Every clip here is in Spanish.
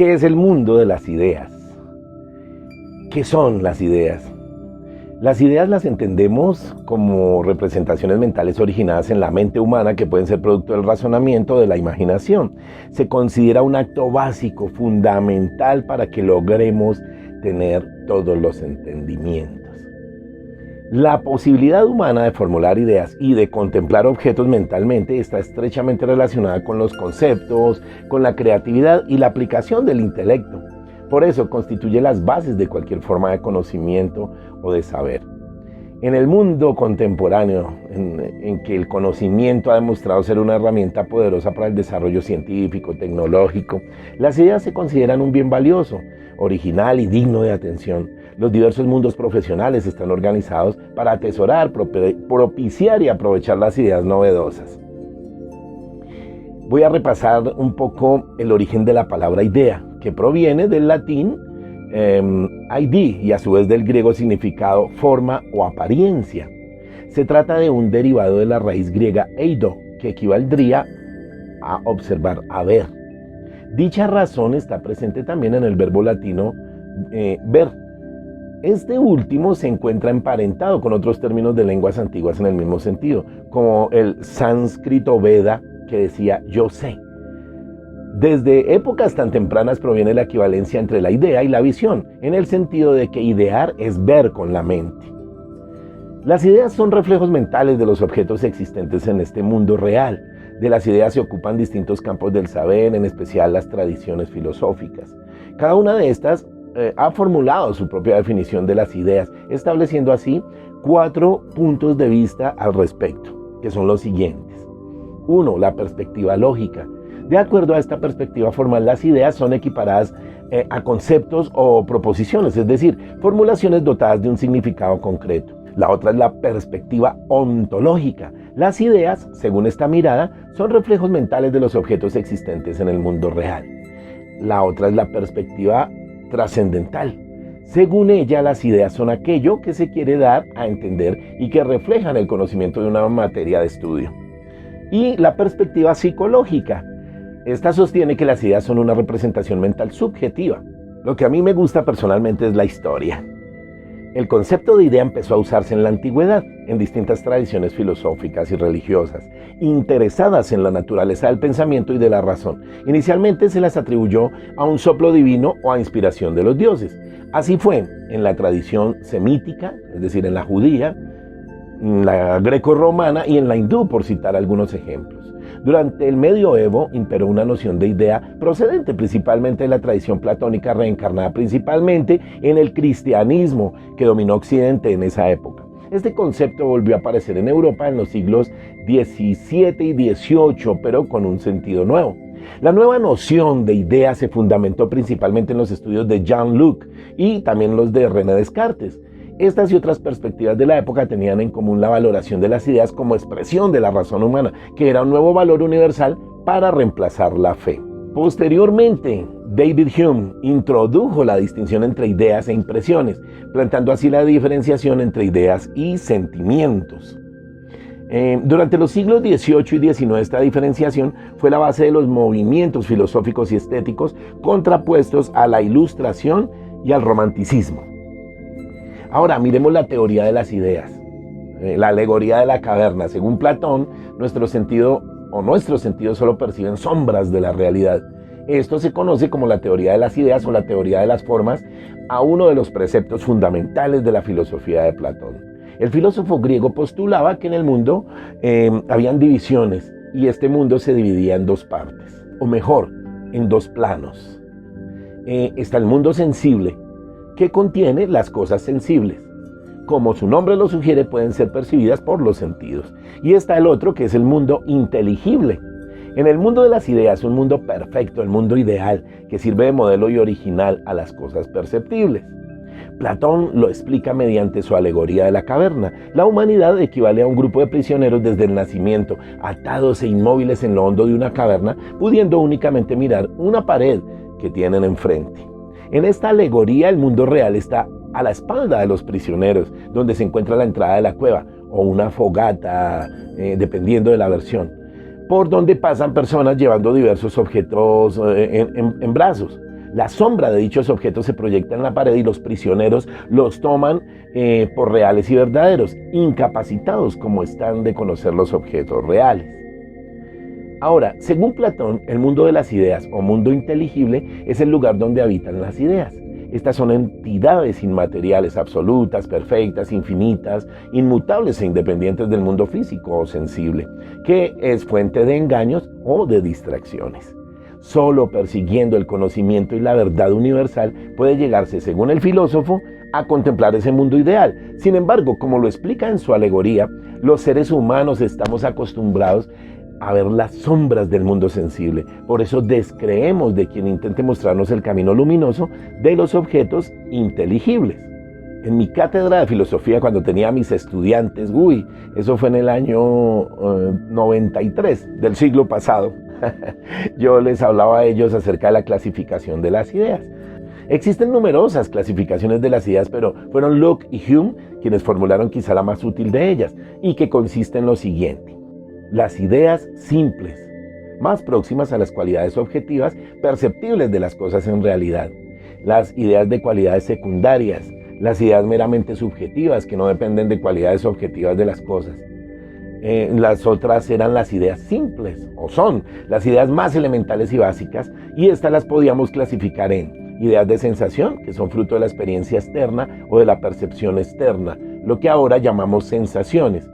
¿Qué es el mundo de las ideas? ¿Qué son las ideas? Las ideas las entendemos como representaciones mentales originadas en la mente humana que pueden ser producto del razonamiento o de la imaginación. Se considera un acto básico, fundamental para que logremos tener todos los entendimientos. La posibilidad humana de formular ideas y de contemplar objetos mentalmente está estrechamente relacionada con los conceptos, con la creatividad y la aplicación del intelecto. Por eso constituye las bases de cualquier forma de conocimiento o de saber. En el mundo contemporáneo, en que el conocimiento ha demostrado ser una herramienta poderosa para el desarrollo científico, tecnológico, las ideas se consideran un bien valioso, original y digno de atención. Los diversos mundos profesionales están organizados para atesorar, propiciar y aprovechar las ideas novedosas. Voy a repasar un poco el origen de la palabra idea, que proviene del latín idea y a su vez del griego significado forma o apariencia. Se trata de un derivado de la raíz griega eido, que equivaldría a observar, a ver. Dicha razón está presente también en el verbo latino ver. Este último se encuentra emparentado con otros términos de lenguas antiguas en el mismo sentido, como el sánscrito Veda, que decía yo sé. Desde épocas tan tempranas proviene la equivalencia entre la idea y la visión, en el sentido de que idear es ver con la mente. Las ideas son reflejos mentales de los objetos existentes en este mundo real. De las ideas se ocupan distintos campos del saber, en especial las tradiciones filosóficas. Cada una de estas ha formulado su propia definición de las ideas, estableciendo así 4 puntos de vista al respecto, que son los siguientes. 1. La perspectiva lógica. De acuerdo a esta perspectiva formal, las ideas son equiparadas a conceptos o proposiciones, es decir, formulaciones dotadas de un significado concreto. La otra es la perspectiva ontológica. Las ideas, según esta mirada, son reflejos mentales de los objetos existentes en el mundo real. La otra es la perspectiva trascendental. Según ella, las ideas son aquello que se quiere dar a entender y que reflejan el conocimiento de una materia de estudio. Y la perspectiva psicológica. Esta sostiene que las ideas son una representación mental subjetiva. Lo que a mí me gusta personalmente es la historia. El concepto de idea empezó a usarse en la antigüedad, en distintas tradiciones filosóficas y religiosas, interesadas en la naturaleza del pensamiento y de la razón. Inicialmente se las atribuyó a un soplo divino o a inspiración de los dioses. Así fue en la tradición semítica, es decir, en la judía, en la greco-romana y en la hindú, por citar algunos ejemplos. Durante el medioevo imperó una noción de idea procedente principalmente de la tradición platónica, reencarnada principalmente en el cristianismo que dominó Occidente en esa época. Este concepto volvió a aparecer en Europa en los siglos XVII y XVIII, pero con un sentido nuevo. La nueva noción de idea se fundamentó principalmente en los estudios de Jean-Luc y también los de René Descartes. Estas y otras perspectivas de la época tenían en común la valoración de las ideas como expresión de la razón humana, que era un nuevo valor universal para reemplazar la fe. Posteriormente, David Hume introdujo la distinción entre ideas e impresiones, planteando así la diferenciación entre ideas y sentimientos. Durante los siglos XVIII y XIX esta diferenciación fue la base de los movimientos filosóficos y estéticos contrapuestos a la Ilustración y al Romanticismo. Ahora miremos la teoría de las ideas, la alegoría de la caverna. Según Platón, nuestros sentidos solo perciben sombras de la realidad. Esto se conoce como la teoría de las ideas o la teoría de las formas, a uno de los preceptos fundamentales de la filosofía de Platón. El filósofo griego postulaba que en el mundo habían divisiones y este mundo se dividía en 2 partes, o mejor, en 2 planos. Está el mundo sensible, que contiene las cosas sensibles. Como su nombre lo sugiere, pueden ser percibidas por los sentidos. Y está el otro, que es el mundo inteligible. En el mundo de las ideas, un mundo perfecto, el mundo ideal, que sirve de modelo y original a las cosas perceptibles. Platón lo explica mediante su alegoría de la caverna. La humanidad equivale a un grupo de prisioneros desde el nacimiento, atados e inmóviles en lo hondo de una caverna, pudiendo únicamente mirar una pared que tienen enfrente. En esta alegoría, el mundo real está a la espalda de los prisioneros, donde se encuentra la entrada de la cueva o una fogata, dependiendo de la versión, por donde pasan personas llevando diversos objetos en brazos. La sombra de dichos objetos se proyecta en la pared y los prisioneros los toman por reales y verdaderos, incapacitados como están de conocer los objetos reales. Ahora, según Platón, el mundo de las ideas o mundo inteligible es el lugar donde habitan las ideas. Estas son entidades inmateriales absolutas, perfectas, infinitas, inmutables e independientes del mundo físico o sensible, que es fuente de engaños o de distracciones. Solo persiguiendo el conocimiento y la verdad universal puede llegarse, según el filósofo, a contemplar ese mundo ideal. Sin embargo, como lo explica en su alegoría, los seres humanos estamos acostumbrados a ver las sombras del mundo sensible. Por eso descreemos de quien intente mostrarnos el camino luminoso de los objetos inteligibles. En mi cátedra de filosofía, cuando tenía a mis estudiantes, eso fue en el año 93 del siglo pasado, yo les hablaba a ellos acerca de la clasificación de las ideas. Existen numerosas clasificaciones de las ideas, pero fueron Locke y Hume quienes formularon quizá la más útil de ellas, y que consiste en lo siguiente: las ideas simples, más próximas a las cualidades objetivas perceptibles de las cosas en realidad. Las ideas de cualidades secundarias, las ideas meramente subjetivas que no dependen de cualidades objetivas de las cosas. Las otras eran las ideas simples, o son las ideas más elementales y básicas, y estas las podíamos clasificar en ideas de sensación, que son fruto de la experiencia externa o de la percepción externa, lo que ahora llamamos sensaciones.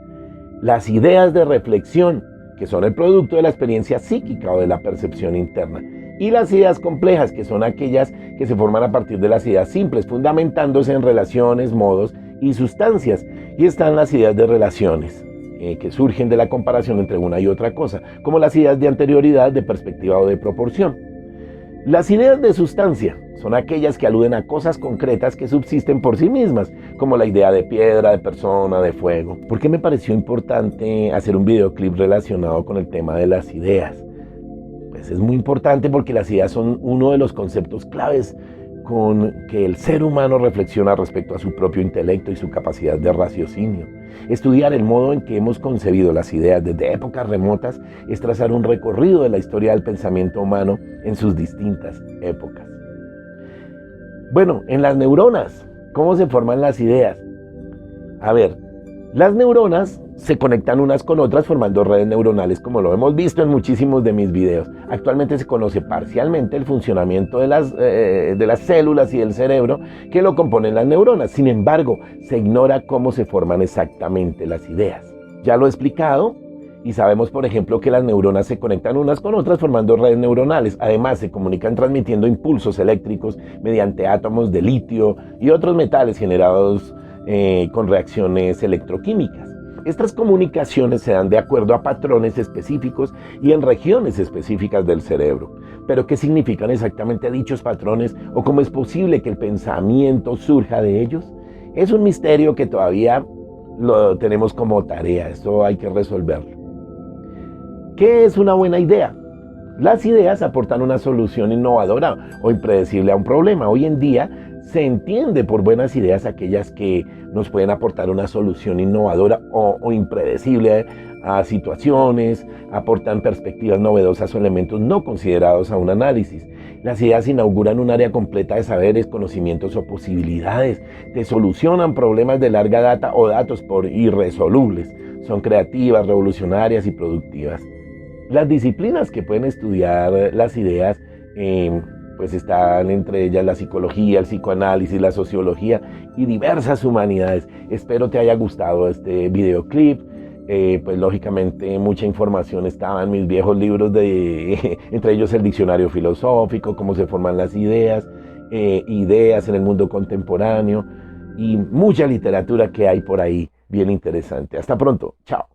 Las ideas de reflexión, que son el producto de la experiencia psíquica o de la percepción interna. Y las ideas complejas, que son aquellas que se forman a partir de las ideas simples, fundamentándose en relaciones, modos y sustancias. Y están las ideas de relaciones, que surgen de la comparación entre una y otra cosa, como las ideas de anterioridad, de perspectiva o de proporción. Las ideas de sustancia son aquellas que aluden a cosas concretas que subsisten por sí mismas, como la idea de piedra, de persona, de fuego. ¿Por qué me pareció importante hacer un videoclip relacionado con el tema de las ideas? Pues es muy importante porque las ideas son uno de los conceptos claves con que el ser humano reflexiona respecto a su propio intelecto y su capacidad de raciocinio. Estudiar el modo en que hemos concebido las ideas desde épocas remotas es trazar un recorrido de la historia del pensamiento humano en sus distintas épocas. Bueno, en las neuronas, ¿cómo se forman las ideas? A ver, las neuronas se conectan unas con otras formando redes neuronales, como lo hemos visto en muchísimos de mis videos. Actualmente se conoce parcialmente el funcionamiento de las células y del cerebro que lo componen las neuronas. Sin embargo, se ignora cómo se forman exactamente las ideas. Ya lo he explicado y sabemos, por ejemplo, que las neuronas se conectan unas con otras formando redes neuronales. Además, se comunican transmitiendo impulsos eléctricos mediante átomos de litio y otros metales generados con reacciones electroquímicas. Estas comunicaciones se dan de acuerdo a patrones específicos y en regiones específicas del cerebro. ¿Pero qué significan exactamente dichos patrones o cómo es posible que el pensamiento surja de ellos? Es un misterio que todavía lo tenemos como tarea, esto hay que resolverlo. ¿Qué es una buena idea? Las ideas aportan una solución innovadora o impredecible a un problema. Hoy en día se entiende por buenas ideas aquellas que nos pueden aportar una solución innovadora o impredecible a situaciones, aportan perspectivas novedosas o elementos no considerados a un análisis. Las ideas inauguran un área completa de saberes, conocimientos o posibilidades, te solucionan problemas de larga data o datos por irresolubles. Son creativas, revolucionarias y productivas. Las disciplinas que pueden estudiar las ideas pues están entre ellas la psicología, el psicoanálisis, la sociología y diversas humanidades. Espero te haya gustado este videoclip. Pues lógicamente mucha información estaba en mis viejos libros, entre ellos el diccionario filosófico, cómo se forman las ideas, ideas en el mundo contemporáneo y mucha literatura que hay por ahí bien interesante. Hasta pronto, chao.